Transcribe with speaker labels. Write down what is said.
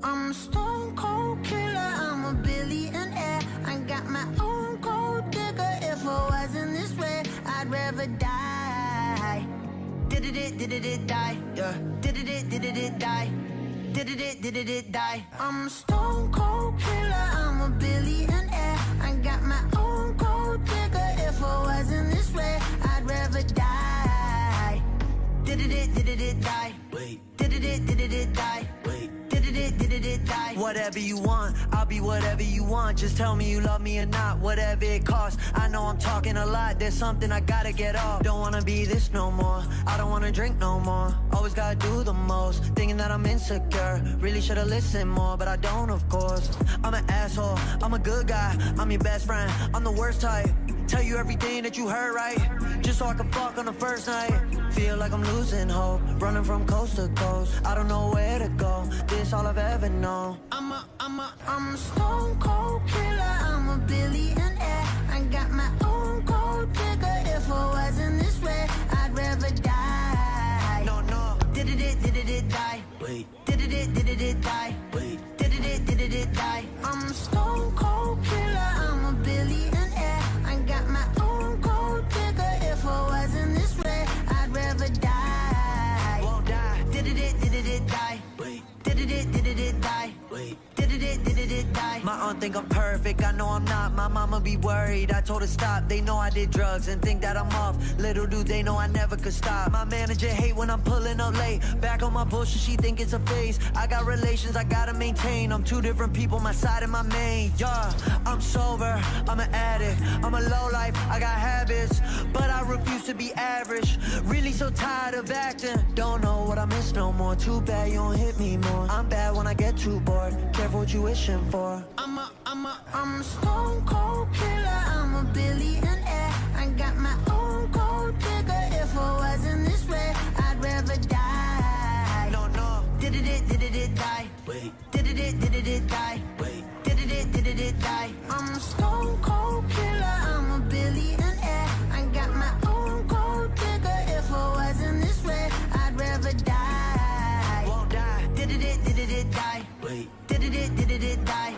Speaker 1: I'm a stone cold killer, I'm a billionaire. I got my own gold digger. If I wasn't this way, I'd rather die. Did it die, yeah. Did it die. Did it die. I'm a stone cold killer, I'm a billionaire. I got my own gold digger. If I wasn't this way, I'd rather die. Did it die? Wait. Did it die? Wait. Did it die?
Speaker 2: Whatever you want, I'll be whatever you want. Just tell me you love me or not, whatever it costs. I know I'm talking a lot, there's something I gotta get off. Don't wanna be this no more, I don't wanna drink no more. Always gotta do the most, thinking that I'm insecure. Really should've listened more, but I don't, of course. I'm an asshole, I'm a good guy, I'm your best friend, I'm the worst type. Tell you everything that you heard right, just so I can fuck on the first night. Feel like I'm losing hope, running from coast to coast. I don't know where to go, this all I've ever known.
Speaker 1: I'm a stone cold killer, I'm a billionaire. I got my own gold digger. If I wasn't this way, I'd rather die.
Speaker 2: No.
Speaker 1: Did it die?
Speaker 2: Wait.
Speaker 1: Did it die?
Speaker 2: Wait.
Speaker 1: Did it die? I'm a stone cold killer, I'm a billionaire. I got my own gold digger. If I wasn't this way, I'd rather die.
Speaker 2: Won't die.
Speaker 1: Did it die?
Speaker 2: Wait.
Speaker 1: Did it die?
Speaker 2: Wait.
Speaker 1: Did it die?
Speaker 2: My aunt think I'm perfect, I know I'm not. My mama be worried, I told her stop. They know I did drugs and think that I'm off. Little do they know I never could stop. My manager hate when I'm pulling up late. Back on my bullshit, she think it's a phase. I got relations I gotta maintain. I'm two different people, my side and my main. Yeah, I'm sober, I'm an addict, I'm a lowlife, I got habits, but I refuse to be average. Really so tired of acting, don't know what I miss no more. Too bad you don't hit me more. I'm bad when I get too bored, careful what you wishing for.
Speaker 1: I'm a stone cold killer, I'm a billionaire. I got my own gold digger. If I wasn't this way, I'd rather die.
Speaker 2: No.
Speaker 1: Did it die?
Speaker 2: Wait.
Speaker 1: Did it die?
Speaker 2: Wait.
Speaker 1: Did it die? I'm a stone cold killer, I'm a billionaire. I got my own gold digger. If I wasn't this way, I'd rather die.
Speaker 2: Won't die.
Speaker 1: Did it die?
Speaker 2: Wait.
Speaker 1: Did it die?